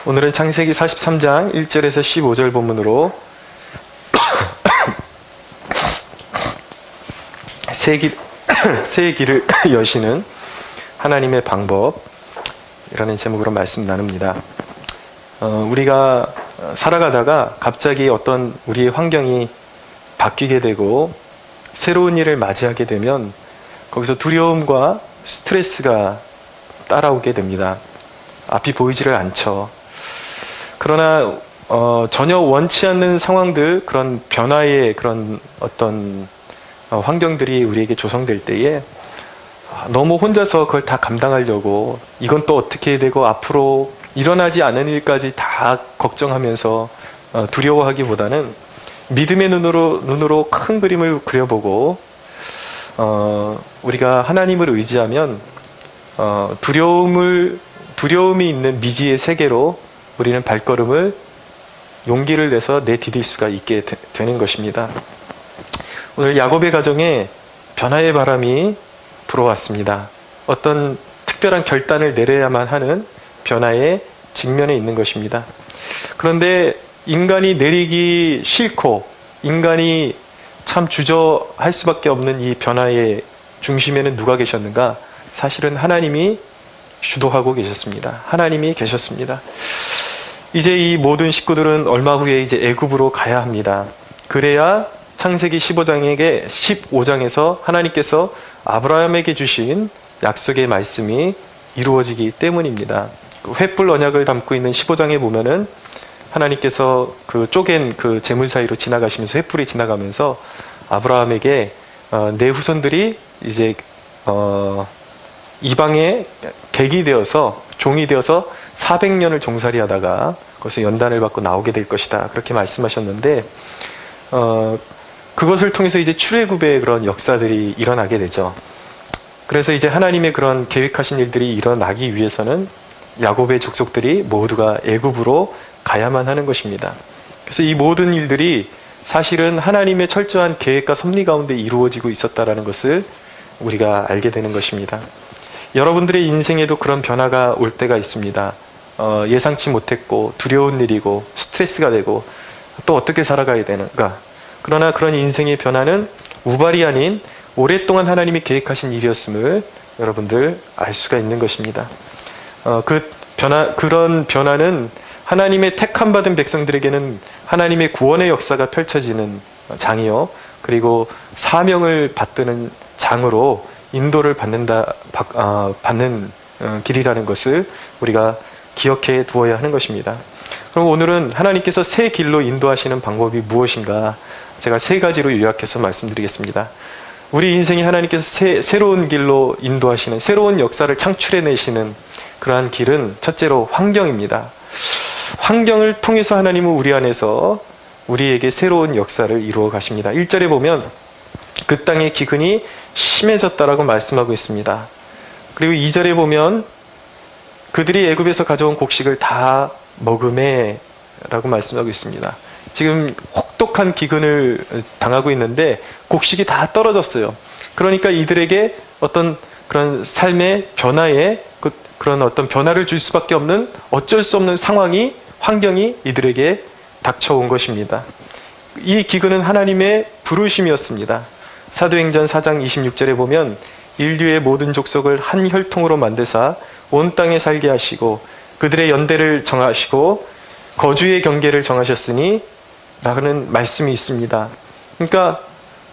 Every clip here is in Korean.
오늘은 창세기 43장 1절에서 15절 본문으로 새 길을 여시는 하나님의 방법이라는 제목으로 말씀 나눕니다. 우리가 살아가다가 갑자기 어떤 우리의 환경이 바뀌게 되고 새로운 일을 맞이하게 되면 거기서 두려움과 스트레스가 따라오게 됩니다. 앞이 보이지를 않죠. 그러나 전혀 원치 않는 상황들, 그런 변화의 그런 어떤 환경들이 우리에게 조성될 때에 너무 혼자서 그걸 다 감당하려고 이건 또 어떻게 해야 되고 앞으로 일어나지 않은 일까지 다 걱정하면서 두려워하기보다는 믿음의 눈으로 큰 그림을 그려보고 우리가 하나님을 의지하면 두려움이 있는 미지의 세계로 우리는 발걸음을 용기를 내서 내디딜 수가 있게 되는 것입니다. 오늘 야곱의 가정에 변화의 바람이 불어왔습니다. 어떤 특별한 결단을 내려야만 하는 변화의 직면에 있는 것입니다. 그런데 인간이 내리기 싫고 인간이 참 주저할 수밖에 없는 이 변화의 중심에는 누가 계셨는가? 사실은 하나님이 주도하고 계셨습니다. 하나님이 계셨습니다. 이제 이 모든 식구들은 얼마 후에 이제 애굽으로 가야 합니다. 그래야 창세기 15장에서 하나님께서 아브라함에게 주신 약속의 말씀이 이루어지기 때문입니다. 횃불 언약을 담고 있는 15장에 보면은 하나님께서 그 쪼갠 그 재물 사이로 지나가시면서 횃불이 지나가면서 아브라함에게 내 후손들이 이제 이방의 객이 되어서 종이 되어서 400년을 종살이 하다가 거기서 연단을 받고 나오게 될 것이다. 그렇게 말씀하셨는데 그것을 통해서 이제 출애굽의 그런 역사들이 일어나게 되죠. 그래서 이제 하나님의 그런 계획하신 일들이 일어나기 위해서는 야곱의 족속들이 모두가 애굽으로 가야만 하는 것입니다. 그래서 이 모든 일들이 사실은 하나님의 철저한 계획과 섭리 가운데 이루어지고 있었다라는 것을 우리가 알게 되는 것입니다. 여러분들의 인생에도 그런 변화가 올 때가 있습니다. 예상치 못했고 두려운 일이고 스트레스가 되고 또 어떻게 살아가야 되는가. 그러나 그런 인생의 변화는 우발이 아닌 오랫동안 하나님이 계획하신 일이었음을 여러분들 알 수가 있는 것입니다. 그런 변화는 하나님의 택함 받은 백성들에게는 하나님의 구원의 역사가 펼쳐지는 장이요. 그리고 사명을 받드는 장으로 인도를 받는 길이라는 것을 우리가 기억해 두어야 하는 것입니다. 그럼 오늘은 하나님께서 새 길로 인도하시는 방법이 무엇인가? 제가 세 가지로 요약해서 말씀드리겠습니다. 우리 인생이 하나님께서 새로운 길로 인도하시는, 새로운 역사를 창출해내시는 그러한 길은 첫째로 환경입니다. 환경을 통해서 하나님은 우리 안에서 우리에게 새로운 역사를 이루어 가십니다. 1절에 보면 그 땅의 기근이 심해졌다라고 말씀하고 있습니다. 그리고 2절에 보면 그들이 애굽에서 가져온 곡식을 다 먹음에 라고 말씀하고 있습니다. 지금 혹독한 기근을 당하고 있는데 곡식이 다 떨어졌어요. 그러니까 이들에게 어떤 그런 삶의 변화에 그런 어떤 변화를 줄 수밖에 없는 어쩔 수 없는 상황이, 환경이 이들에게 닥쳐온 것입니다. 이 기근은 하나님의 부르심이었습니다. 사도행전 4장 26절에 보면 인류의 모든 족속을 한 혈통으로 만드사 온 땅에 살게 하시고 그들의 연대를 정하시고 거주의 경계를 정하셨으니 라는 말씀이 있습니다. 그러니까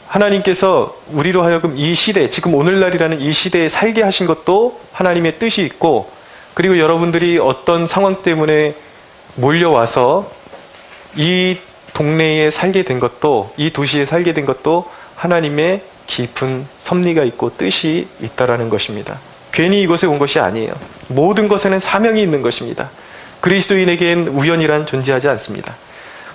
하나님께서 우리로 하여금 이 시대, 지금 오늘날이라는 이 시대에 살게 하신 것도 하나님의 뜻이 있고, 그리고 여러분들이 어떤 상황 때문에 몰려와서 이 동네에 살게 된 것도, 이 도시에 살게 된 것도 하나님의 깊은 섭리가 있고 뜻이 있다라는 것입니다. 괜히 이곳에 온 것이 아니에요. 모든 것에는 사명이 있는 것입니다. 그리스도인에겐 우연이란 존재하지 않습니다.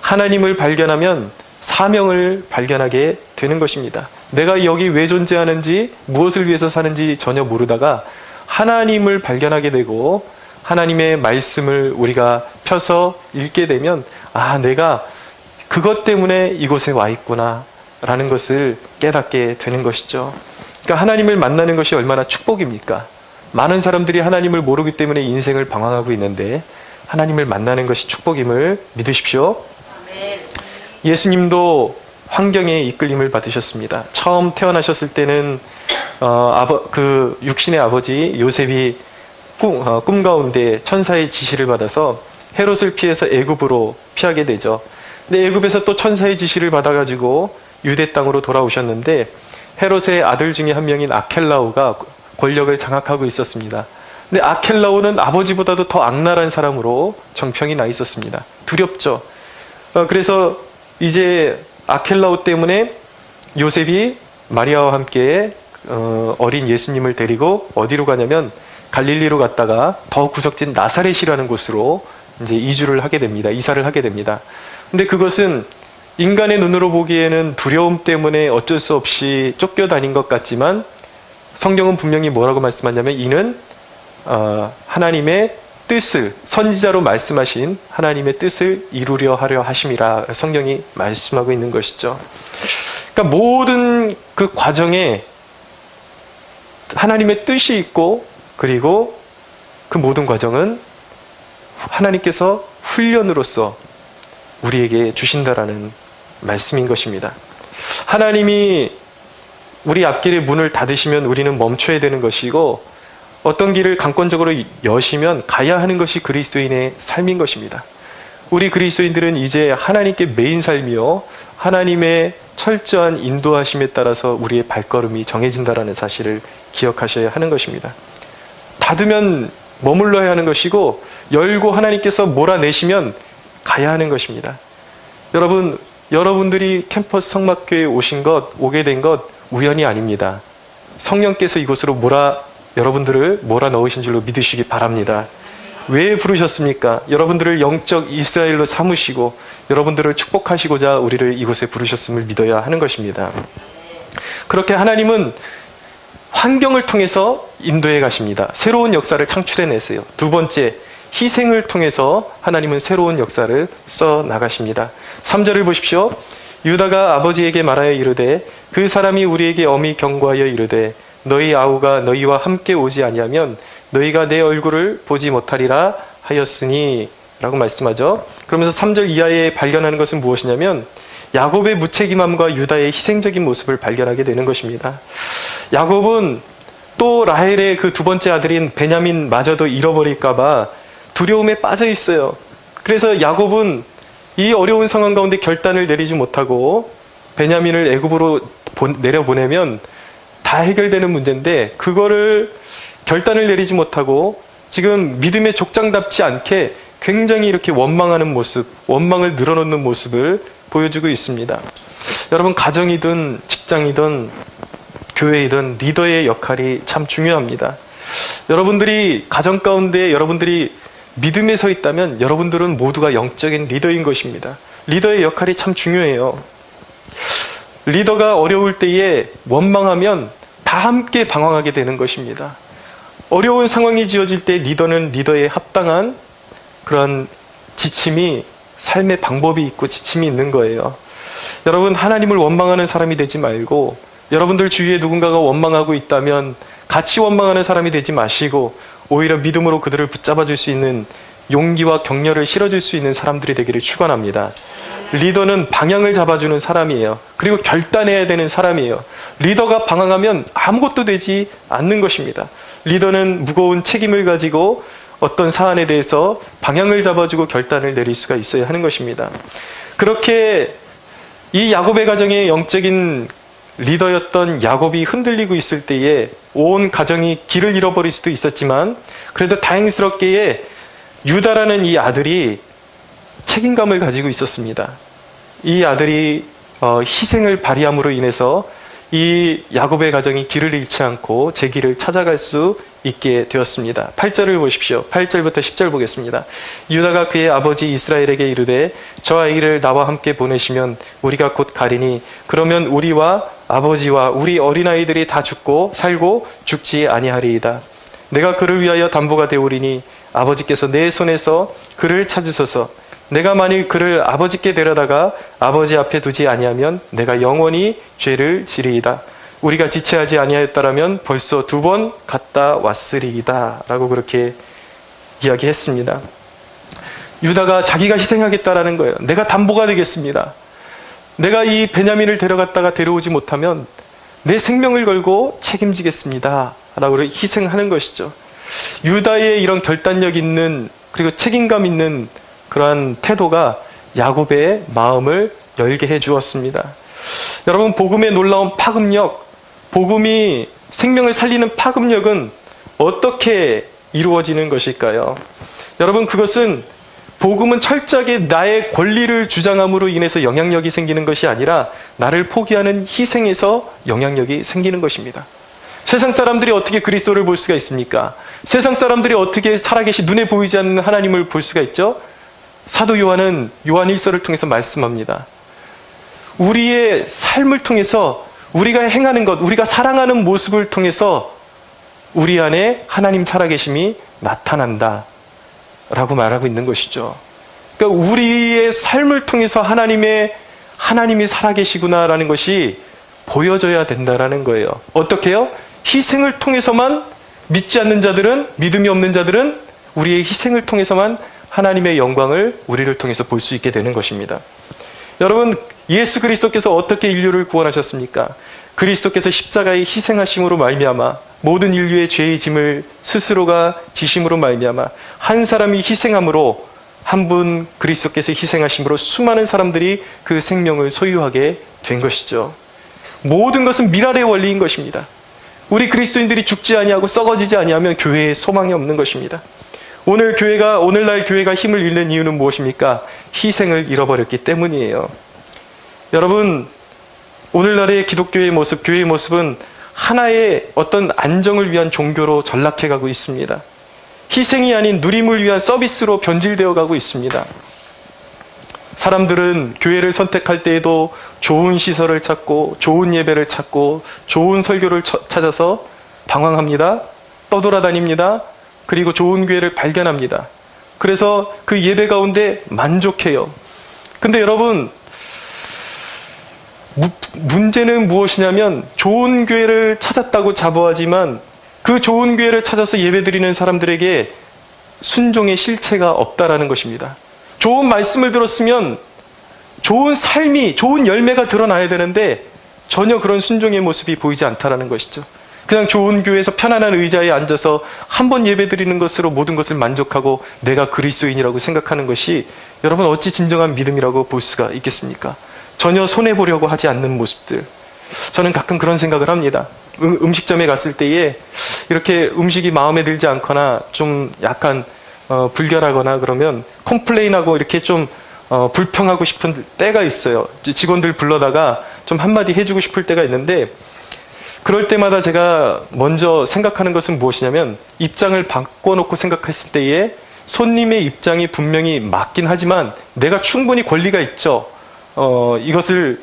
하나님을 발견하면 사명을 발견하게 되는 것입니다. 내가 여기 왜 존재하는지, 무엇을 위해서 사는지 전혀 모르다가 하나님을 발견하게 되고 하나님의 말씀을 우리가 펴서 읽게 되면 내가 그것 때문에 이곳에 와 있구나 라는 것을 깨닫게 되는 것이죠. 그러니까 하나님을 만나는 것이 얼마나 축복입니까? 많은 사람들이 하나님을 모르기 때문에 인생을 방황하고 있는데 하나님을 만나는 것이 축복임을 믿으십시오. 아멘. 예수님도 환경에 이끌림을 받으셨습니다. 처음 태어나셨을 때는 그 육신의 아버지 요셉이 꿈 가운데 천사의 지시를 받아서 헤롯을 피해서 애굽으로 피하게 되죠. 근데 애굽에서 또 천사의 지시를 받아가지고 유대 땅으로 돌아오셨는데 헤롯의 아들 중에 한 명인 아켈라오가 권력을 장악하고 있었습니다. 근데 아켈라오는 아버지보다도 더 악랄한 사람으로 정평이 나 있었습니다. 두렵죠. 그래서 이제 아켈라오 때문에 요셉이 마리아와 함께 어린 예수님을 데리고 어디로 가냐면 갈릴리로 갔다가 더 구석진 나사렛이라는 곳으로 이제 이사를 하게 됩니다. 근데 그것은 인간의 눈으로 보기에는 두려움 때문에 어쩔 수 없이 쫓겨다닌 것 같지만 성경은 분명히 뭐라고 말씀하냐면 이는 하나님의 뜻을 선지자로 말씀하신 하나님의 뜻을 이루려 하려 하심이라 성경이 말씀하고 있는 것이죠. 그러니까 모든 그 과정에 하나님의 뜻이 있고 그리고 그 모든 과정은 하나님께서 훈련으로서 우리에게 주신다라는 말씀인 것입니다. 하나님이 우리 앞길의 문을 닫으시면 우리는 멈춰야 되는 것이고 어떤 길을 강권적으로 여시면 가야 하는 것이 그리스도인의 삶인 것입니다. 우리 그리스도인들은 이제 하나님께 매인 삶이요 하나님의 철저한 인도하심에 따라서 우리의 발걸음이 정해진다라는 사실을 기억하셔야 하는 것입니다. 닫으면 머물러야 하는 것이고 열고 하나님께서 몰아내시면 가야 하는 것입니다. 여러분들이 캠퍼스 성막교회에 오게 된 것 우연이 아닙니다. 성령께서 이곳으로 여러분들을 몰아넣으신 줄로 믿으시기 바랍니다. 왜 부르셨습니까? 여러분들을 영적 이스라엘로 삼으시고 여러분들을 축복하시고자 우리를 이곳에 부르셨음을 믿어야 하는 것입니다. 그렇게 하나님은 환경을 통해서 인도해 가십니다. 새로운 역사를 창출해내세요. 두 번째, 희생을 통해서 하나님은 새로운 역사를 써 나가십니다. 3절을 보십시오. 유다가 아버지에게 말하여 이르되 그 사람이 우리에게 엄히 경고하여 이르되 너희 아우가 너희와 함께 오지 아니하면 너희가 내 얼굴을 보지 못하리라 하였으니 라고 말씀하죠. 그러면서 3절 이하에 발견하는 것은 무엇이냐면 야곱의 무책임함과 유다의 희생적인 모습을 발견하게 되는 것입니다. 야곱은 또 라헬의 그 두 번째 아들인 베냐민마저도 잃어버릴까봐 두려움에 빠져 있어요. 그래서 야곱은 이 어려운 상황 가운데 결단을 내리지 못하고 베냐민을 애굽으로 내려보내면 다 해결되는 문제인데 그거를 결단을 내리지 못하고 지금 믿음의 족장답지 않게 굉장히 이렇게 원망하는 모습, 원망을 늘어놓는 모습을 보여주고 있습니다. 여러분, 가정이든 직장이든 교회이든 리더의 역할이 참 중요합니다. 여러분들이 가정 가운데 여러분들이 믿음에 서 있다면 여러분들은 모두가 영적인 리더인 것입니다. 리더의 역할이 참 중요해요. 리더가 어려울 때에 원망하면 다 함께 방황하게 되는 것입니다. 어려운 상황이 지어질 때 리더는 리더에 합당한 그런 지침이 삶의 방법이 있고 지침이 있는 거예요. 여러분, 하나님을 원망하는 사람이 되지 말고 여러분들 주위에 누군가가 원망하고 있다면 같이 원망하는 사람이 되지 마시고 오히려 믿음으로 그들을 붙잡아 줄 수 있는 용기와 격려를 실어줄 수 있는 사람들이 되기를 축원합니다. 리더는 방향을 잡아주는 사람이에요. 그리고 결단해야 되는 사람이에요. 리더가 방황하면 아무것도 되지 않는 것입니다. 리더는 무거운 책임을 가지고 어떤 사안에 대해서 방향을 잡아주고 결단을 내릴 수가 있어야 하는 것입니다. 그렇게 이 야곱의 가정의 영적인 리더였던 야곱이 흔들리고 있을 때에 온 가정이 길을 잃어버릴 수도 있었지만 그래도 다행스럽게 유다라는 이 아들이 책임감을 가지고 있었습니다. 이 아들이 희생을 발휘함으로 인해서 이 야곱의 가정이 길을 잃지 않고 제 길을 찾아갈 수 있게 되었습니다. 8절을 보십시오. 8절부터 10절 보겠습니다. 유다가 그의 아버지 이스라엘에게 이르되 저 아이를 나와 함께 보내시면 우리가 곧 가리니 그러면 우리와 아버지와 우리 어린아이들이 다 죽고 살고 죽지 아니하리이다. 내가 그를 위하여 담보가 되오리니 아버지께서 내 손에서 그를 찾으소서. 내가 만일 그를 아버지께 데려다가 아버지 앞에 두지 아니하면 내가 영원히 죄를 지리이다. 우리가 지체하지 아니하였다라면 벌써 2번 갔다 왔으리이다. 라고 그렇게 이야기했습니다. 유다가 자기가 희생하겠다라는 거예요. 내가 담보가 되겠습니다. 내가 이 베냐민을 데려갔다가 데려오지 못하면 내 생명을 걸고 책임지겠습니다. 라고 희생하는 것이죠. 유다의 이런 결단력 있는 그리고 책임감 있는 그러한 태도가 야곱의 마음을 열게 해 주었습니다. 여러분, 복음의 놀라운 파급력, 복음이 생명을 살리는 파급력은 어떻게 이루어지는 것일까요? 여러분, 그것은 복음은 철저하게 나의 권리를 주장함으로 인해서 영향력이 생기는 것이 아니라 나를 포기하는 희생에서 영향력이 생기는 것입니다. 세상 사람들이 어떻게 그리스도를 볼 수가 있습니까? 세상 사람들이 어떻게 살아계신 눈에 보이지 않는 하나님을 볼 수가 있죠? 사도 요한은 요한 1서를 통해서 말씀합니다. 우리의 삶을 통해서 우리가 행하는 것, 우리가 사랑하는 모습을 통해서 우리 안에 하나님 살아계심이 나타난다 라고 말하고 있는 것이죠. 그러니까 우리의 삶을 통해서 하나님이 살아계시구나라는 것이 보여져야 된다라는 거예요. 어떻게요? 희생을 통해서만, 믿지 않는 자들은, 믿음이 없는 자들은 우리의 희생을 통해서만 하나님의 영광을 우리를 통해서 볼 수 있게 되는 것입니다. 여러분, 예수 그리스도께서 어떻게 인류를 구원하셨습니까? 그리스도께서 십자가에 희생하심으로 말미암아 모든 인류의 죄의 짐을 스스로가 지심으로 말미암아 한 사람이 희생함으로, 한 분 그리스도께서 희생하심으로 수많은 사람들이 그 생명을 소유하게 된 것이죠. 모든 것은 미랄의 원리인 것입니다. 우리 그리스도인들이 죽지 아니하고 썩어지지 아니하면 교회에 소망이 없는 것입니다. 오늘날 교회가 힘을 잃는 이유는 무엇입니까? 희생을 잃어버렸기 때문이에요. 여러분, 오늘날의 기독교의 모습, 교회의 모습은 하나의 어떤 안정을 위한 종교로 전락해가고 있습니다. 희생이 아닌 누림을 위한 서비스로 변질되어 가고 있습니다. 사람들은 교회를 선택할 때에도 좋은 시설을 찾고, 좋은 예배를 찾고, 좋은 설교를 찾아서 방황합니다. 떠돌아다닙니다. 그리고 좋은 교회를 발견합니다. 그래서 그 예배 가운데 만족해요. 근데 여러분, 문제는 무엇이냐면 좋은 교회를 찾았다고 자부하지만 그 좋은 교회를 찾아서 예배드리는 사람들에게 순종의 실체가 없다라는 것입니다. 좋은 말씀을 들었으면 좋은 삶이, 좋은 열매가 드러나야 되는데 전혀 그런 순종의 모습이 보이지 않다라는 것이죠. 그냥 좋은 교회에서 편안한 의자에 앉아서 한 번 예배드리는 것으로 모든 것을 만족하고 내가 그리스도인이라고 생각하는 것이 여러분 어찌 진정한 믿음이라고 볼 수가 있겠습니까? 전혀 손해보려고 하지 않는 모습들. 저는 가끔 그런 생각을 합니다. 음식점에 갔을 때에 이렇게 음식이 마음에 들지 않거나 좀 약간 불결하거나 그러면 컴플레인하고 이렇게 좀 불평하고 싶은 때가 있어요. 직원들 불러다가 좀 한마디 해주고 싶을 때가 있는데, 그럴 때마다 제가 먼저 생각하는 것은 무엇이냐면, 입장을 바꿔놓고 생각했을 때에 손님의 입장이 분명히 맞긴 하지만 내가 충분히 권리가 있죠. 이것을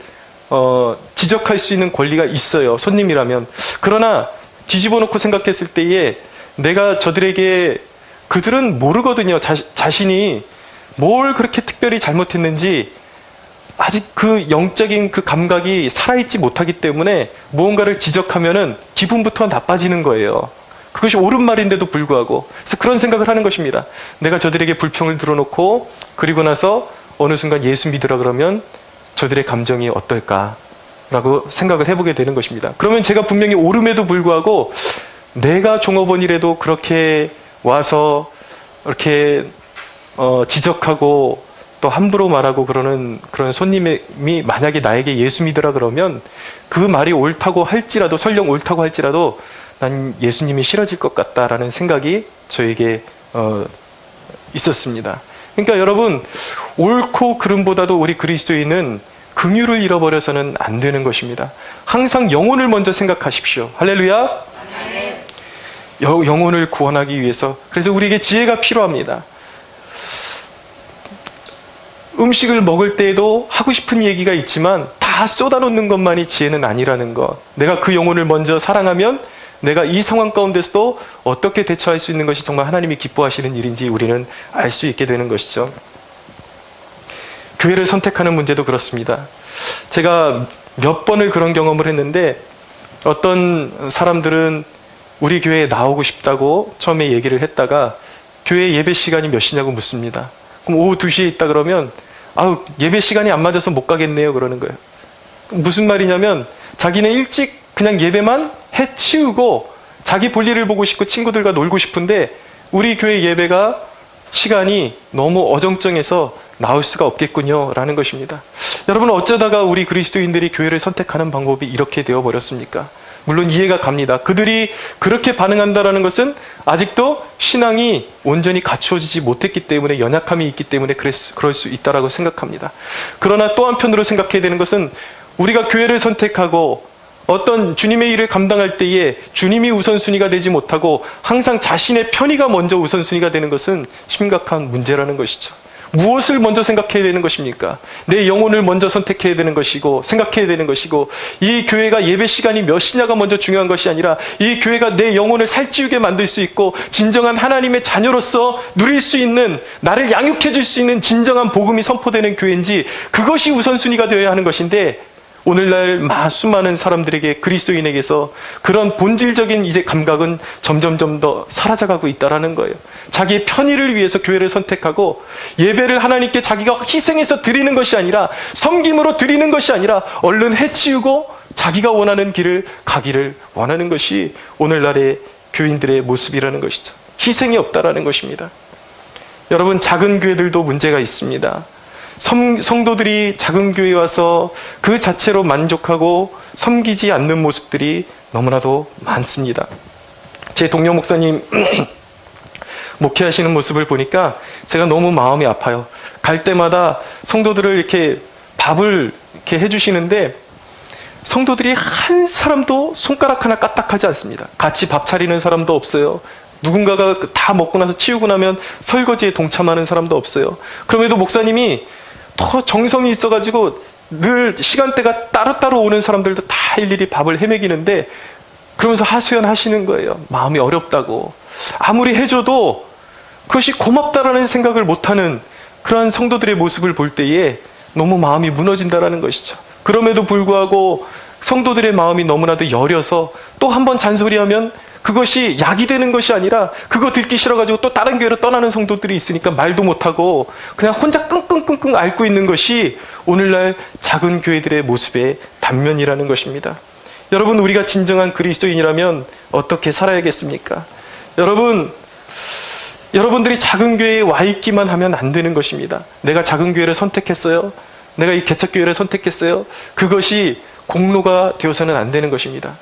지적할 수 있는 권리가 있어요. 손님이라면. 그러나 뒤집어 놓고 생각했을 때에 내가 저들에게, 그들은 모르거든요. 자신이 뭘 그렇게 특별히 잘못했는지 아직 그 영적인 그 감각이 살아있지 못하기 때문에 무언가를 지적하면은 기분부터 나빠지는 거예요. 그것이 옳은 말인데도 불구하고. 그래서 그런 생각을 하는 것입니다. 내가 저들에게 불평을 들어놓고 그리고 나서 어느 순간 예수 믿으라 그러면 저들의 감정이 어떨까라고 생각을 해보게 되는 것입니다. 그러면 제가 분명히 옳음에도 불구하고 내가 종업원이라도 그렇게 와서 이렇게 지적하고 또 함부로 말하고 그러는 그런 손님이 만약에 나에게 예수 믿으라 그러면 그 말이 옳다고 할지라도, 설령 옳다고 할지라도 난 예수님이 싫어질 것 같다라는 생각이 저에게 있었습니다. 그러니까 여러분, 옳고 그름보다도 우리 그리스도인은 긍휼을 잃어버려서는 안 되는 것입니다. 항상 영혼을 먼저 생각하십시오. 할렐루야. 영혼을 구원하기 위해서. 그래서 우리에게 지혜가 필요합니다. 음식을 먹을 때에도 하고 싶은 얘기가 있지만 다 쏟아놓는 것만이 지혜는 아니라는 것. 내가 그 영혼을 먼저 사랑하면 내가 이 상황 가운데서도 어떻게 대처할 수 있는 것이 정말 하나님이 기뻐하시는 일인지 우리는 알 수 있게 되는 것이죠. 교회를 선택하는 문제도 그렇습니다. 제가 몇 번을 그런 경험을 했는데, 어떤 사람들은 우리 교회에 나오고 싶다고 처음에 얘기를 했다가 교회 예배 시간이 몇 시냐고 묻습니다. 그럼 오후 2시에 있다 그러면 아우 예배 시간이 안 맞아서 못 가겠네요 그러는 거예요. 무슨 말이냐면 자기는 일찍 그냥 예배만 해치우고 자기 볼일을 보고 싶고 친구들과 놀고 싶은데 우리 교회 예배가 시간이 너무 어정쩡해서 나올 수가 없겠군요 라는 것입니다. 여러분, 어쩌다가 우리 그리스도인들이 교회를 선택하는 방법이 이렇게 되어버렸습니까? 물론 이해가 갑니다. 그들이 그렇게 반응한다는 것은 아직도 신앙이 온전히 갖추어지지 못했기 때문에, 연약함이 있기 때문에 그럴 수 있다고 생각합니다. 그러나 또 한편으로 생각해야 되는 것은 우리가 교회를 선택하고 어떤 주님의 일을 감당할 때에 주님이 우선순위가 되지 못하고 항상 자신의 편의가 먼저 우선순위가 되는 것은 심각한 문제라는 것이죠. 무엇을 먼저 생각해야 되는 것입니까? 내 영혼을 먼저 선택해야 되는 것이고 생각해야 되는 것이고, 이 교회가 예배 시간이 몇 시냐가 먼저 중요한 것이 아니라 이 교회가 내 영혼을 살찌우게 만들 수 있고 진정한 하나님의 자녀로서 누릴 수 있는, 나를 양육해 줄 수 있는 진정한 복음이 선포되는 교회인지, 그것이 우선순위가 되어야 하는 것인데, 오늘날 수많은 사람들에게, 그리스도인에게서 그런 본질적인 이제 감각은 점점점 더 사라져가고 있다는 거예요. 자기의 편의를 위해서 교회를 선택하고 예배를 하나님께 자기가 희생해서 드리는 것이 아니라, 섬김으로 드리는 것이 아니라 얼른 해치우고 자기가 원하는 길을 가기를 원하는 것이 오늘날의 교인들의 모습이라는 것이죠. 희생이 없다라는 것입니다. 여러분, 작은 교회들도 문제가 있습니다. 성도들이 작은 교회에 와서 그 자체로 만족하고 섬기지 않는 모습들이 너무나도 많습니다. 제 동료 목사님 목회하시는 모습을 보니까 제가 너무 마음이 아파요. 갈 때마다 성도들을 이렇게 밥을 이렇게 해주시는데 성도들이 한 사람도 손가락 하나 까딱하지 않습니다. 같이 밥 차리는 사람도 없어요. 누군가가 다 먹고 나서 치우고 나면 설거지에 동참하는 사람도 없어요. 그럼에도 목사님이 더 정성이 있어가지고 늘 시간대가 따로따로 오는 사람들도 다 일일이 밥을 헤매기는데, 그러면서 하소연하시는 거예요. 마음이 어렵다고. 아무리 해줘도 그것이 고맙다라는 생각을 못하는 그러한 성도들의 모습을 볼 때에 너무 마음이 무너진다라는 것이죠. 그럼에도 불구하고 성도들의 마음이 너무나도 여려서 또 한 번 잔소리하면 그것이 약이 되는 것이 아니라 그거 듣기 싫어가지고 또 다른 교회로 떠나는 성도들이 있으니까 말도 못하고 그냥 혼자 끙끙끙끙 앓고 있는 것이 오늘날 작은 교회들의 모습의 단면이라는 것입니다. 여러분, 우리가 진정한 그리스도인이라면 어떻게 살아야겠습니까? 여러분들이 작은 교회에 와 있기만 하면 안 되는 것입니다. 내가 작은 교회를 선택했어요. 내가 이 개척교회를 선택했어요. 그것이 공로가 되어서는 안 되는 것입니다.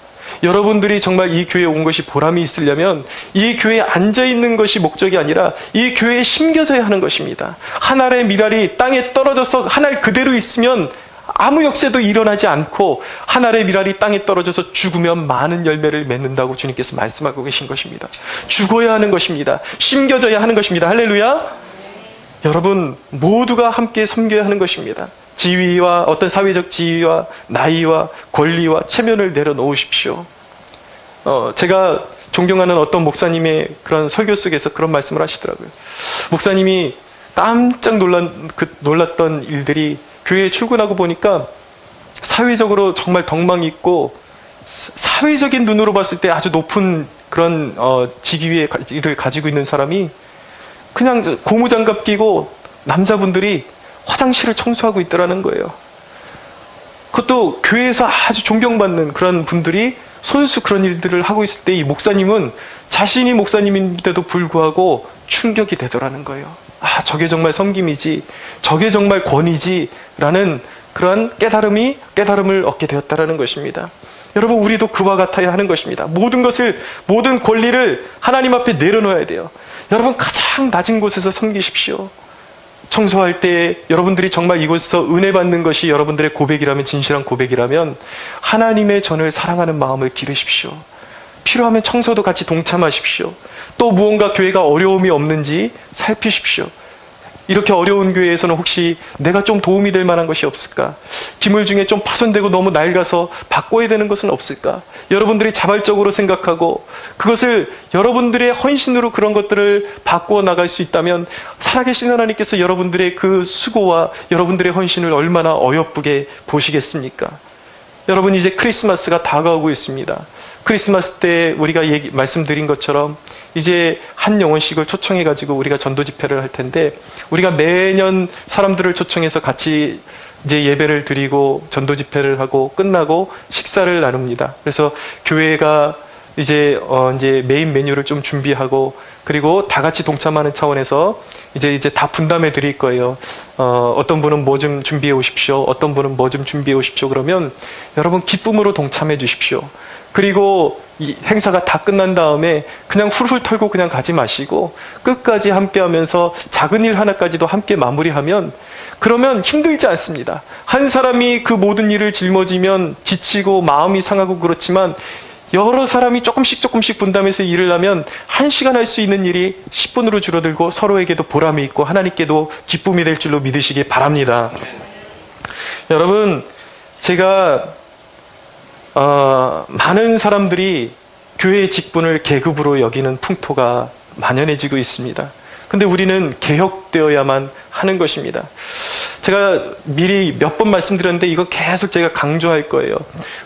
여러분들이 정말 이 교회에 온 것이 보람이 있으려면 이 교회에 앉아있는 것이 목적이 아니라 이 교회에 심겨져야 하는 것입니다. 한 알의 밀알이 땅에 떨어져서 한 알 그대로 있으면 아무 역사도 일어나지 않고, 한 알의 밀알이 땅에 떨어져서 죽으면 많은 열매를 맺는다고 주님께서 말씀하고 계신 것입니다. 죽어야 하는 것입니다. 심겨져야 하는 것입니다. 할렐루야. 여러분, 모두가 함께 섬겨야 하는 것입니다. 지위와 어떤 사회적 지위와 나이와 권리와 체면을 내려놓으십시오. 제가 존경하는 어떤 목사님의 그런 설교 속에서 그런 말씀을 하시더라고요. 목사님이 깜짝 놀랐던 일들이, 교회에 출근하고 보니까 사회적으로 정말 덕망 있고 사회적인 눈으로 봤을 때 아주 높은 그런 직위를 가지고 있는 사람이 그냥 고무장갑 끼고 남자분들이 화장실을 청소하고 있더라는 거예요. 그것도 교회에서 아주 존경받는 그런 분들이 손수 그런 일들을 하고 있을 때 이 목사님은 자신이 목사님인데도 불구하고 충격이 되더라는 거예요. 아, 저게 정말 섬김이지, 저게 정말 권위지 라는 그러한 깨달음을 얻게 되었다라는 것입니다. 여러분, 우리도 그와 같아야 하는 것입니다. 모든 권리를 하나님 앞에 내려놓아야 돼요. 여러분, 가장 낮은 곳에서 섬기십시오. 청소할 때 여러분들이 정말 이곳에서 은혜 받는 것이 여러분들의 고백이라면, 진실한 고백이라면 하나님의 전을 사랑하는 마음을 기르십시오. 필요하면 청소도 같이 동참하십시오. 또 무언가 교회가 어려움이 없는지 살피십시오. 이렇게 어려운 교회에서는 혹시 내가 좀 도움이 될 만한 것이 없을까? 기물 중에 좀 파손되고 너무 낡아서 바꿔야 되는 것은 없을까? 여러분들이 자발적으로 생각하고 그것을 여러분들의 헌신으로 그런 것들을 바꾸어 나갈 수 있다면 살아계신 하나님께서 여러분들의 그 수고와 여러분들의 헌신을 얼마나 어여쁘게 보시겠습니까? 여러분, 이제 크리스마스가 다가오고 있습니다. 크리스마스 때 우리가 말씀드린 것처럼 이제 한 영혼씩을 초청해가지고 우리가 전도 집회를 할 텐데, 우리가 매년 사람들을 초청해서 같이 이제 예배를 드리고 전도 집회를 하고 끝나고 식사를 나눕니다. 그래서 교회가 이제 메인 메뉴를 좀 준비하고, 그리고 다 같이 동참하는 차원에서 이제 다 분담해 드릴 거예요. 어떤 분은 뭐 좀 준비해 오십시오. 어떤 분은 뭐 좀 준비해 오십시오. 그러면 여러분 기쁨으로 동참해 주십시오. 그리고 이 행사가 다 끝난 다음에 그냥 훌훌 털고 그냥 가지 마시고 끝까지 함께 하면서 작은 일 하나까지도 함께 마무리하면, 그러면 힘들지 않습니다. 한 사람이 그 모든 일을 짊어지면 지치고 마음이 상하고 그렇지만, 여러 사람이 조금씩 분담해서 일을 하면 1시간 할 수 있는 일이 10분으로 줄어들고 서로에게도 보람이 있고 하나님께도 기쁨이 될 줄로 믿으시기 바랍니다. 여러분, 제가 많은 사람들이 교회의 직분을 계급으로 여기는 풍토가 만연해지고 있습니다. 근데 우리는 개혁되어야만 하는 것입니다. 제가 미리 몇 번 말씀드렸는데 이거 계속 제가 강조할 거예요.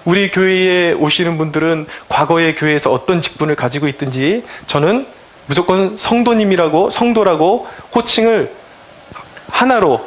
우리 교회에 오시는 분들은 과거의 교회에서 어떤 직분을 가지고 있든지 저는 무조건 성도라고 호칭을 하나로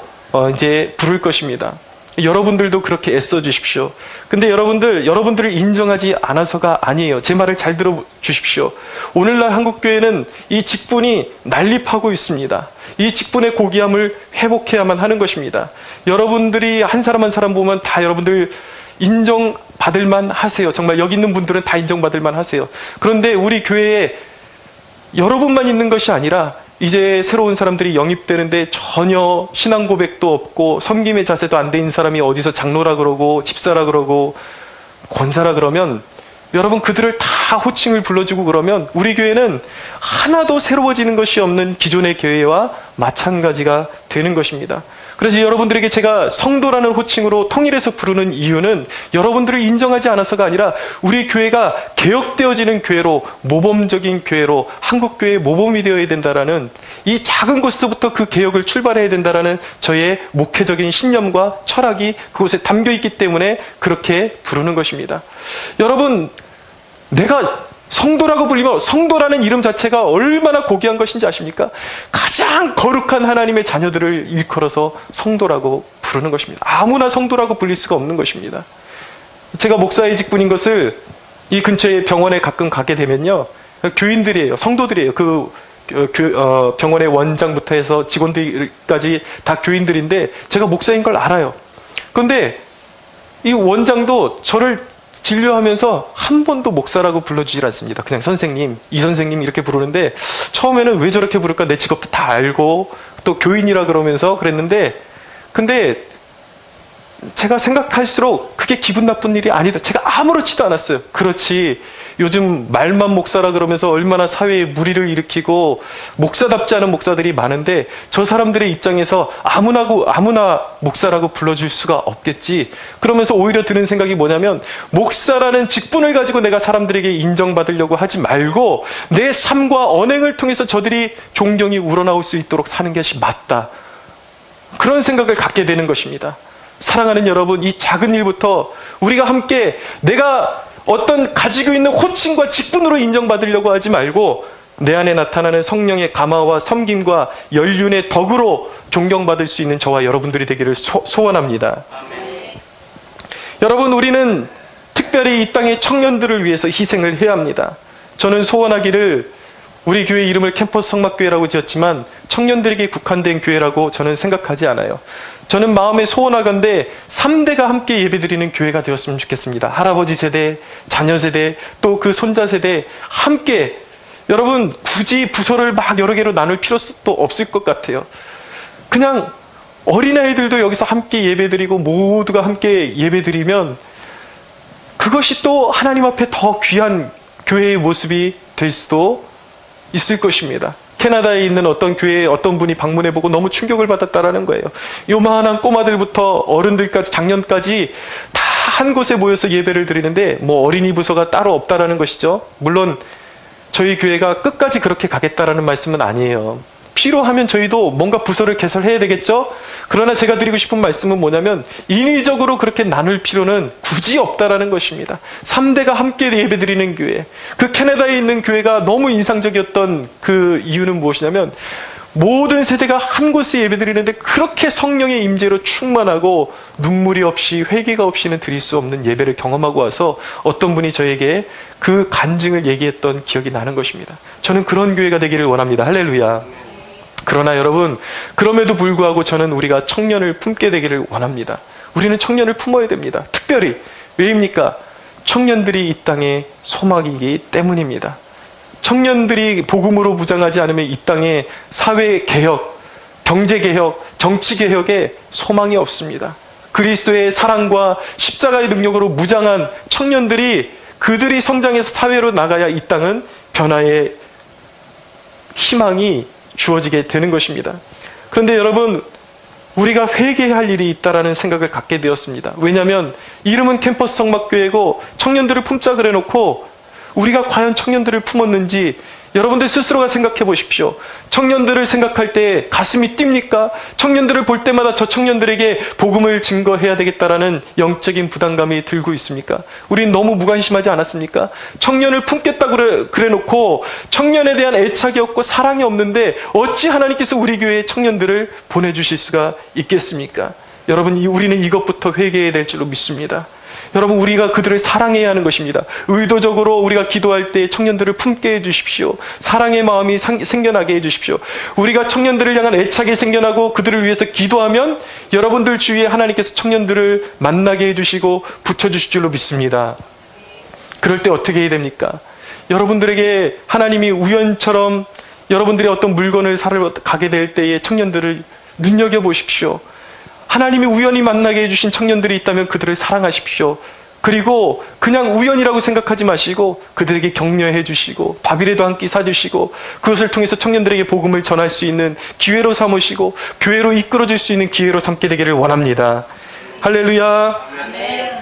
이제 부를 것입니다. 여러분들도 그렇게 애써 주십시오. 근데 여러분들을 인정하지 않아서가 아니에요. 제 말을 잘 들어 주십시오. 오늘날 한국교회는 이 직분이 난립하고 있습니다. 이 직분의 고귀함을 회복해야만 하는 것입니다. 여러분들이 한 사람 한 사람 보면 다 여러분들 인정받을 만 하세요. 정말 여기 있는 분들은 다 인정받을 만 하세요. 그런데 우리 교회에 여러분만 있는 것이 아니라 이제 새로운 사람들이 영입되는데 전혀 신앙 고백도 없고 섬김의 자세도 안 된 사람이 어디서 장로라 그러고 집사라 그러고 권사라 그러면, 여러분 그들을 다 호칭을 불러주고 그러면 우리 교회는 하나도 새로워지는 것이 없는 기존의 교회와 마찬가지가 되는 것입니다. 그래서 여러분들에게 제가 성도라는 호칭으로 통일해서 부르는 이유는 여러분들을 인정하지 않아서가 아니라 우리 교회가 개혁되어지는 교회로, 모범적인 교회로, 한국교회의 모범이 되어야 된다라는, 이 작은 곳에서부터 그 개혁을 출발해야 된다라는 저의 목회적인 신념과 철학이 그곳에 담겨 있기 때문에 그렇게 부르는 것입니다. 여러분, 내가 성도라고 불리면 성도라는 이름 자체가 얼마나 고귀한 것인지 아십니까? 가장 거룩한 하나님의 자녀들을 일컬어서 성도라고 부르는 것입니다. 아무나 성도라고 불릴 수가 없는 것입니다. 제가 목사의 직분인 것을 이 근처에 병원에 가끔 가게 되면요, 교인들이에요. 성도들이에요. 병원의 원장부터 해서 직원들까지 다 교인들인데 제가 목사인 걸 알아요. 그런데 이 원장도 저를 진료하면서 한 번도 목사라고 불러주질 않습니다. 그냥 선생님, 이 선생님 이렇게 부르는데, 처음에는 왜 저렇게 부를까, 내 직업도 다 알고 또 교인이라 그러면서 그랬는데, 근데 제가 생각할수록 그게 기분 나쁜 일이 아니다. 제가 아무렇지도 않았어요. 그렇지, 요즘 말만 목사라 그러면서 얼마나 사회에 무리를 일으키고 목사답지 않은 목사들이 많은데, 저 사람들의 입장에서 아무나 목사라고 불러줄 수가 없겠지. 그러면서 오히려 드는 생각이 뭐냐면, 목사라는 직분을 가지고 내가 사람들에게 인정받으려고 하지 말고 내 삶과 언행을 통해서 저들이 존경이 우러나올 수 있도록 사는 것이 맞다. 그런 생각을 갖게 되는 것입니다. 사랑하는 여러분, 이 작은 일부터 우리가 함께 내가 어떤 가지고 있는 호칭과 직분으로 인정받으려고 하지 말고 내 안에 나타나는 성령의 감화와 섬김과 연륜의 덕으로 존경받을 수 있는 저와 여러분들이 되기를 소원합니다. 아멘. 여러분, 우리는 특별히 이 땅의 청년들을 위해서 희생을 해야 합니다. 저는 소원하기를 우리 교회 이름을 캠퍼스 성막교회라고 지었지만 청년들에게 국한된 교회라고 저는 생각하지 않아요. 저는 마음에 소원하건대 3대가 함께 예배드리는 교회가 되었으면 좋겠습니다. 할아버지 세대, 자녀 세대, 또 그 손자 세대 함께. 여러분, 굳이 부서를 막 여러 개로 나눌 필요도 없을 것 같아요. 그냥 어린아이들도 여기서 함께 예배드리고 모두가 함께 예배드리면 그것이 또 하나님 앞에 더 귀한 교회의 모습이 될 수도 있을 것입니다. 캐나다에 있는 어떤 교회에 어떤 분이 방문해보고 너무 충격을 받았다라는 거예요. 요만한 꼬마들부터 어른들까지, 작년까지 다 한 곳에 모여서 예배를 드리는데 뭐 어린이 부서가 따로 없다라는 것이죠. 물론 저희 교회가 끝까지 그렇게 가겠다라는 말씀은 아니에요. 필요하면 저희도 뭔가 부서를 개설해야 되겠죠? 그러나 제가 드리고 싶은 말씀은 뭐냐면 인위적으로 그렇게 나눌 필요는 굳이 없다라는 것입니다. 3대가 함께 예배드리는 교회, 그 캐나다에 있는 교회가 너무 인상적이었던 그 이유는 무엇이냐면 모든 세대가 한 곳에 예배드리는데 그렇게 성령의 임재로 충만하고 눈물이 없이 회개가 없이는 드릴 수 없는 예배를 경험하고 와서 어떤 분이 저에게 그 간증을 얘기했던 기억이 나는 것입니다. 저는 그런 교회가 되기를 원합니다. 할렐루야. 그러나 여러분, 그럼에도 불구하고 저는 우리가 청년을 품게 되기를 원합니다. 우리는 청년을 품어야 됩니다. 특별히 왜입니까? 청년들이 이 땅의 소망이기 때문입니다. 청년들이 복음으로 무장하지 않으면 이 땅에 사회개혁, 경제개혁, 정치개혁에 소망이 없습니다. 그리스도의 사랑과 십자가의 능력으로 무장한 청년들이 그들이 성장해서 사회로 나가야 이 땅은 변화의 희망이 주어지게 되는 것입니다. 그런데 여러분, 우리가 회개할 일이 있다라는 생각을 갖게 되었습니다. 왜냐하면 이름은 캠퍼스 성막교회고 청년들을 품자 그래 놓고 우리가 과연 청년들을 품었는지 여러분들 스스로가 생각해 보십시오. 청년들을 생각할 때 가슴이 뜁니까? 청년들을 볼 때마다 저 청년들에게 복음을 증거해야 되겠다라는 영적인 부담감이 들고 있습니까? 우린 너무 무관심하지 않았습니까? 청년을 품겠다고 그래 놓고 청년에 대한 애착이 없고 사랑이 없는데 어찌 하나님께서 우리 교회에 청년들을 보내주실 수가 있겠습니까? 여러분, 우리는 이것부터 회개해야 될 줄로 믿습니다. 여러분, 우리가 그들을 사랑해야 하는 것입니다. 의도적으로 우리가 기도할 때 청년들을 품게 해주십시오. 사랑의 마음이 생겨나게 해주십시오. 우리가 청년들을 향한 애착이 생겨나고 그들을 위해서 기도하면 여러분들 주위에 하나님께서 청년들을 만나게 해주시고 붙여주실 줄로 믿습니다. 그럴 때 어떻게 해야 됩니까? 여러분들에게 하나님이 우연처럼 여러분들이 어떤 물건을 사러 가게 될 때에 청년들을 눈여겨보십시오. 하나님이 우연히 만나게 해주신 청년들이 있다면 그들을 사랑하십시오. 그리고 그냥 우연이라고 생각하지 마시고 그들에게 격려해 주시고 밥이라도 한 끼 사주시고 그것을 통해서 청년들에게 복음을 전할 수 있는 기회로 삼으시고 교회로 이끌어줄 수 있는 기회로 삼게 되기를 원합니다. 할렐루야. 아멘.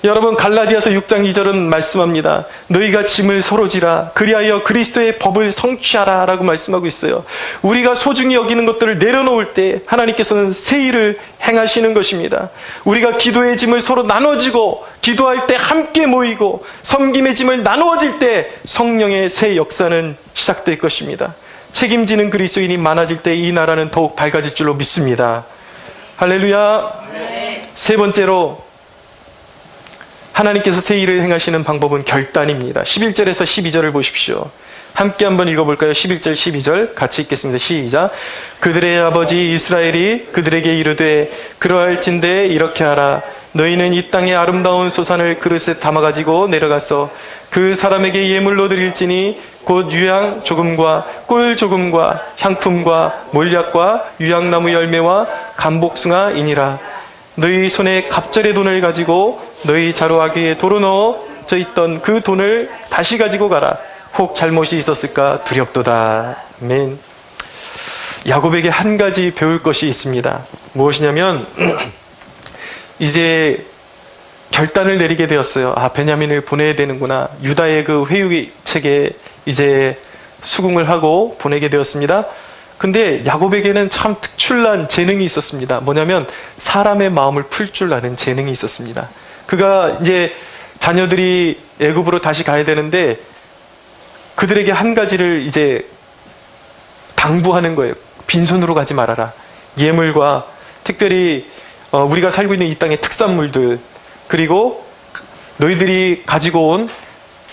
여러분, 갈라디아서 6장 2절은 말씀합니다. 너희가 짐을 서로 지라 그리하여 그리스도의 법을 성취하라 라고 말씀하고 있어요. 우리가 소중히 여기는 것들을 내려놓을 때 하나님께서는 새 일을 행하시는 것입니다. 우리가 기도의 짐을 서로 나눠지고 기도할 때 함께 모이고 섬김의 짐을 나누어질 때 성령의 새 역사는 시작될 것입니다. 책임지는 그리스도인이 많아질 때 이 나라는 더욱 밝아질 줄로 믿습니다. 할렐루야. 네. 세 번째로 하나님께서 새 일을 행하시는 방법은 결단입니다. 11절에서 12절을 보십시오. 함께 한번 읽어볼까요? 11절 12절 같이 읽겠습니다. 시작. 그들의 아버지 이스라엘이 그들에게 이르되 그러할진대 이렇게 하라. 너희는 이 땅의 아름다운 소산을 그릇에 담아가지고 내려가서 그 사람에게 예물로 드릴지니 곧 유향 조금과 꿀 조금과 향품과 몰약과 유향나무 열매와 감복숭아이니라. 너희 손에 갑절의 돈을 가지고 너희 자루아귀에 도로 넣어져 있던 그 돈을 다시 가지고 가라. 혹 잘못이 있었을까 두렵도다. 아멘. 야곱에게 한 가지 배울 것이 있습니다. 무엇이냐면 이제 결단을 내리게 되었어요. 베냐민을 보내야 되는구나. 유다의 그 회유책에 이제 수긍을 하고 보내게 되었습니다. 근데 야곱에게는 참 특출난 재능이 있었습니다. 뭐냐면 사람의 마음을 풀 줄 아는 재능이 있었습니다. 그가 이제 자녀들이 애굽으로 다시 가야 되는데 그들에게 한 가지를 이제 당부하는 거예요. 빈손으로 가지 말아라. 예물과 특별히 우리가 살고 있는 이 땅의 특산물들, 그리고 너희들이 가지고 온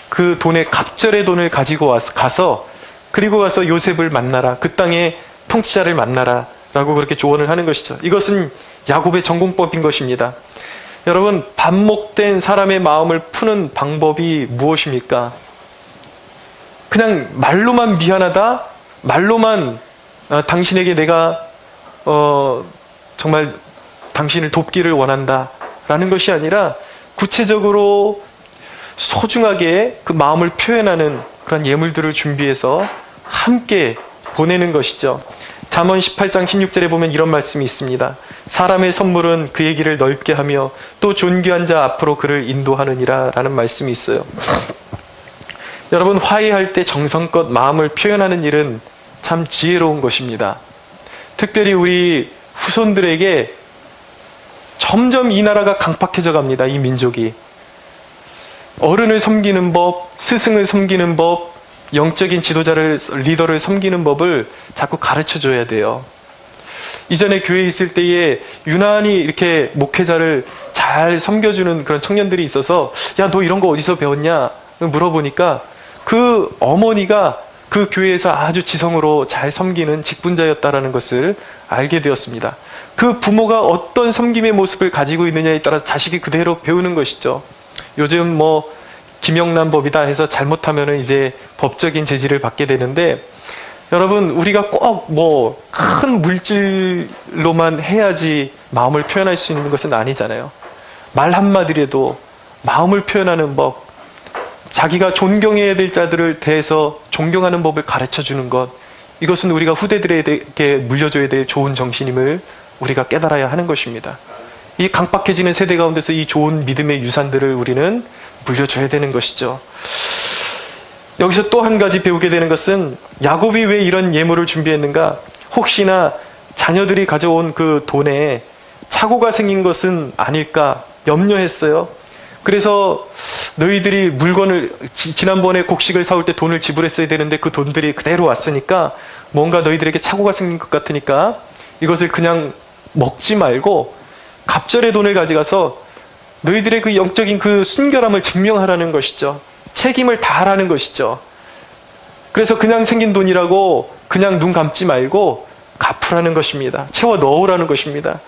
그 돈의 갑절의 돈을 가지고 가서 그리고 가서 요셉을 만나라. 그 땅의 통치자를 만나라 라고 그렇게 조언을 하는 것이죠. 이것은 야곱의 전공법인 것입니다. 여러분, 반목된 사람의 마음을 푸는 방법이 무엇입니까? 그냥 말로만 미안하다, 말로만 당신에게 내가 정말 당신을 돕기를 원한다 라는 것이 아니라 구체적으로 소중하게 그 마음을 표현하는 그런 예물들을 준비해서 함께 보내는 것이죠. 잠언 18장 16절에 보면 이런 말씀이 있습니다. 사람의 선물은 그의 길을 넓게 하며 또 존귀한 자 앞으로 그를 인도하느니라 라는 말씀이 있어요. 여러분, 화해할 때 정성껏 마음을 표현하는 일은 참 지혜로운 것입니다. 특별히 우리 후손들에게 점점 이 나라가 강팍해져 갑니다. 이 민족이. 어른을 섬기는 법, 스승을 섬기는 법, 영적인 지도자를, 리더를 섬기는 법을 자꾸 가르쳐 줘야 돼요. 이전에 교회에 있을 때에 유난히 이렇게 목회자를 잘 섬겨주는 그런 청년들이 있어서, 야, 너 이런 거 어디서 배웠냐? 물어보니까 그 어머니가 그 교회에서 아주 지성으로 잘 섬기는 직분자였다라는 것을 알게 되었습니다. 그 부모가 어떤 섬김의 모습을 가지고 있느냐에 따라서 자식이 그대로 배우는 것이죠. 요즘 뭐 김영란 법이다 해서 잘못하면은 이제 법적인 제지를 받게 되는데, 여러분, 우리가 꼭 뭐 큰 물질로만 해야지 마음을 표현할 수 있는 것은 아니잖아요. 말 한마디라도 마음을 표현하는 법, 자기가 존경해야 될 자들을 대해서 존경하는 법을 가르쳐 주는 것, 이것은 우리가 후대들에게 물려줘야 될 좋은 정신임을 우리가 깨달아야 하는 것입니다. 이 강박해지는 세대 가운데서 이 좋은 믿음의 유산들을 우리는 물려줘야 되는 것이죠. 여기서 또 한 가지 배우게 되는 것은, 야곱이 왜 이런 예물을 준비했는가? 혹시나 자녀들이 가져온 그 돈에 착오가 생긴 것은 아닐까 염려했어요. 그래서 너희들이 물건을, 지난번에 곡식을 사올 때 돈을 지불했어야 되는데 그 돈들이 그대로 왔으니까 뭔가 너희들에게 착오가 생긴 것 같으니까 이것을 그냥 먹지 말고 갑절의 돈을 가져가서 너희들의 그 영적인 그 순결함을 증명하라는 것이죠. 책임을 다하라는 것이죠. 그래서 그냥 생긴 돈이라고 그냥 눈 감지 말고 갚으라는 것입니다. 채워 넣으라는 것입니다.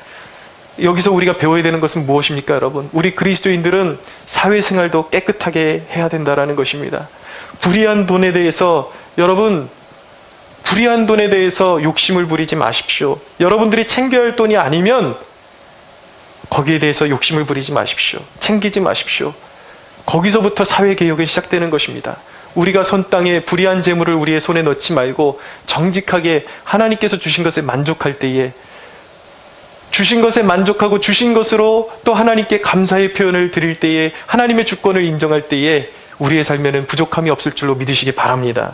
여기서 우리가 배워야 되는 것은 무엇입니까, 여러분? 우리 그리스도인들은 사회생활도 깨끗하게 해야 된다는 것입니다. 불의한 돈에 대해서, 여러분, 불의한 돈에 대해서 욕심을 부리지 마십시오. 여러분들이 챙겨야 할 돈이 아니면 거기에 대해서 욕심을 부리지 마십시오. 챙기지 마십시오. 거기서부터 사회개혁이 시작되는 것입니다. 우리가 선 땅에 불의한 재물을 우리의 손에 넣지 말고 정직하게 하나님께서 주신 것에 만족할 때에, 주신 것에 만족하고 주신 것으로 또 하나님께 감사의 표현을 드릴 때에, 하나님의 주권을 인정할 때에 우리의 삶에는 부족함이 없을 줄로 믿으시기 바랍니다.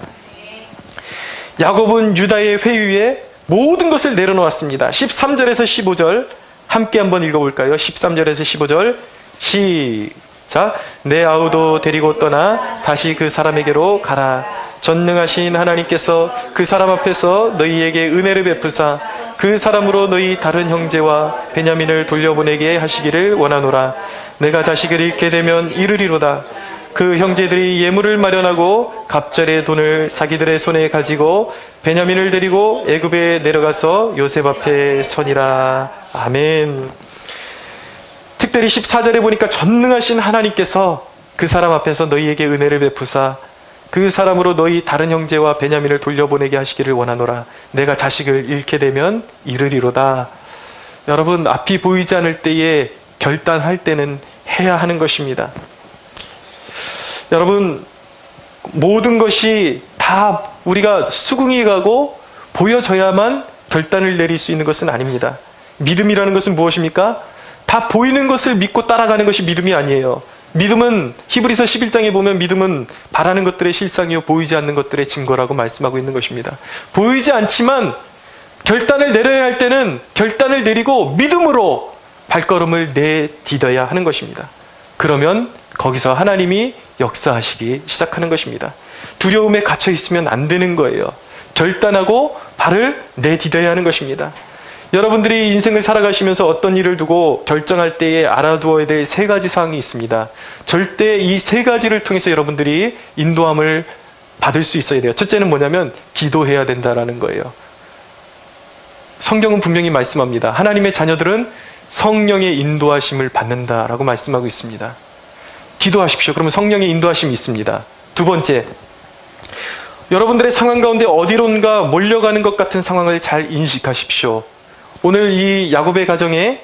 야곱은 유다의 회유에 모든 것을 내려놓았습니다. 13절에서 15절 함께 한번 읽어볼까요? 13절에서 15절 시작. 내 아우도 데리고 떠나 다시 그 사람에게로 가라. 전능하신 하나님께서 그 사람 앞에서 너희에게 은혜를 베푸사 그 사람으로 너희 다른 형제와 베냐민을 돌려보내게 하시기를 원하노라. 내가 자식을 잃게 되면 이르리로다. 그 형제들이 예물을 마련하고 갑절의 돈을 자기들의 손에 가지고 베냐민을 데리고 애굽에 내려가서 요셉 앞에 서니라. 아멘. 특별히 14절에 보니까 전능하신 하나님께서 그 사람 앞에서 너희에게 은혜를 베푸사 그 사람으로 너희 다른 형제와 베냐민을 돌려보내게 하시기를 원하노라. 내가 자식을 잃게 되면 이르리로다. 여러분, 앞이 보이지 않을 때에 결단할 때는 해야 하는 것입니다. 여러분, 모든 것이 다 우리가 수긍이 가고 보여져야만 결단을 내릴 수 있는 것은 아닙니다. 믿음이라는 것은 무엇입니까? 다 보이는 것을 믿고 따라가는 것이 믿음이 아니에요. 믿음은 히브리서 11장에 보면 믿음은 바라는 것들의 실상이요 보이지 않는 것들의 증거라고 말씀하고 있는 것입니다. 보이지 않지만 결단을 내려야 할 때는 결단을 내리고 믿음으로 발걸음을 내디뎌야 하는 것입니다. 그러면 거기서 하나님이 역사하시기 시작하는 것입니다. 두려움에 갇혀 있으면 안 되는 거예요. 결단하고 발을 내디뎌야 하는 것입니다. 여러분들이 인생을 살아가시면서 어떤 일을 두고 결정할 때에 알아두어야 될 세 가지 사항이 있습니다. 절대 이 세 가지를 통해서 여러분들이 인도함을 받을 수 있어야 돼요. 첫째는 뭐냐면 기도해야 된다라는 거예요. 성경은 분명히 말씀합니다. 하나님의 자녀들은 성령의 인도하심을 받는다라고 말씀하고 있습니다. 기도하십시오. 그러면 성령의 인도하심이 있습니다. 두 번째, 여러분들의 상황 가운데 어디론가 몰려가는 것 같은 상황을 잘 인식하십시오. 오늘 이 야곱의 가정에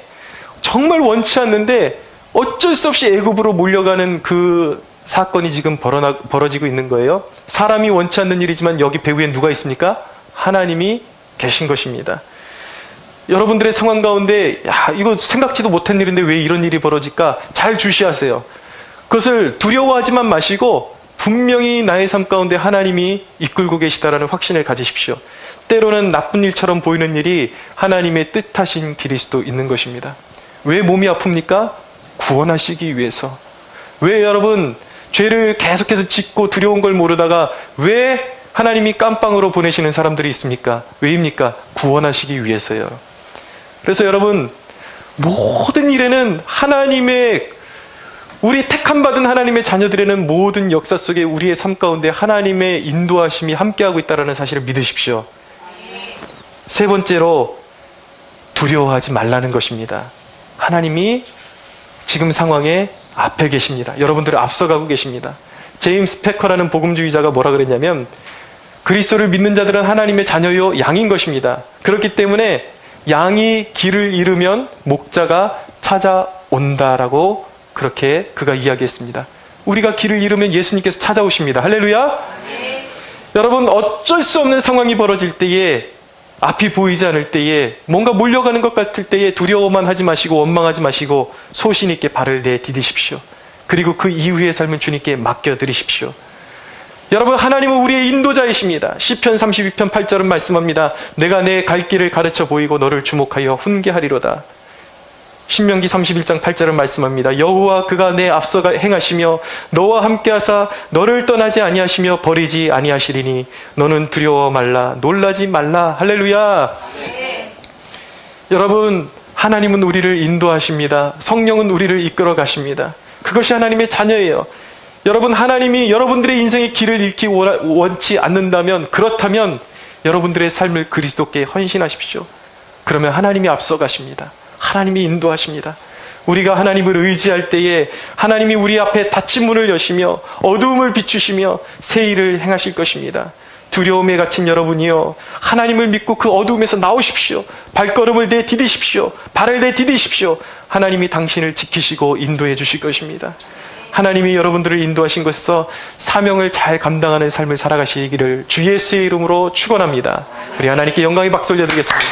정말 원치 않는데 어쩔 수 없이 애굽으로 몰려가는 그 사건이 지금 벌어지고 있는 거예요. 사람이 원치 않는 일이지만 여기 배후에 누가 있습니까? 하나님이 계신 것입니다. 여러분들의 상황 가운데 이거 생각지도 못한 일인데 왜 이런 일이 벌어질까? 잘 주시하세요. 그것을 두려워하지만 마시고 분명히 나의 삶 가운데 하나님이 이끌고 계시다라는 확신을 가지십시오. 때로는 나쁜 일처럼 보이는 일이 하나님의 뜻하신 길일 수도 있는 것입니다. 왜 몸이 아픕니까? 구원하시기 위해서. 왜 여러분 죄를 계속해서 짓고 두려운 걸 모르다가 왜 하나님이 깜빵으로 보내시는 사람들이 있습니까? 왜입니까? 구원하시기 위해서요. 그래서 여러분, 모든 일에는 우리 택함받은 하나님의 자녀들에는 모든 역사 속에 우리의 삶 가운데 하나님의 인도하심이 함께하고 있다는 사실을 믿으십시오. 세 번째로, 두려워하지 말라는 것입니다. 하나님이 지금 상황에 앞에 계십니다. 여러분들을 앞서가고 계십니다. 제임스 패커라는 복음주의자가 뭐라 그랬냐면, 그리스도를 믿는 자들은 하나님의 자녀요 양인 것입니다. 그렇기 때문에 양이 길을 잃으면 목자가 찾아온다라고 그렇게 그가 이야기했습니다. 우리가 길을 잃으면 예수님께서 찾아오십니다. 할렐루야. 네. 여러분, 어쩔 수 없는 상황이 벌어질 때에, 앞이 보이지 않을 때에, 뭔가 몰려가는 것 같을 때에 두려워만 하지 마시고 원망하지 마시고 소신 있게 발을 내디디십시오. 그리고 그 이후의 삶은 주님께 맡겨드리십시오. 여러분, 하나님은 우리의 인도자이십니다. 시편 32편 8절은 말씀합니다. 내가 내 갈 길을 가르쳐 보이고 너를 주목하여 훈계하리로다. 신명기 31장 8절은 말씀합니다. 여호와 그가 내 앞서 행하시며 너와 함께하사 너를 떠나지 아니하시며 버리지 아니하시리니 너는 두려워 말라 놀라지 말라. 할렐루야. 네. 여러분, 하나님은 우리를 인도하십니다. 성령은 우리를 이끌어 가십니다. 그것이 하나님의 자녀예요. 여러분, 하나님이 여러분들의 인생의 길을 잃기 원치 않는다면, 그렇다면 여러분들의 삶을 그리스도께 헌신하십시오. 그러면 하나님이 앞서 가십니다. 하나님이 인도하십니다. 우리가 하나님을 의지할 때에 하나님이 우리 앞에 닫힌 문을 여시며 어두움을 비추시며 새 일을 행하실 것입니다. 두려움에 갇힌 여러분이요, 하나님을 믿고 그 어두움에서 나오십시오. 발걸음을 내디디십시오. 발을 내디디십시오. 하나님이 당신을 지키시고 인도해 주실 것입니다. 하나님이 여러분들을 인도하신 것에서 사명을 잘 감당하는 삶을 살아가시기를 주 예수의 이름으로 축원합니다. 우리 하나님께 영광의 박수 올려드리겠습니다.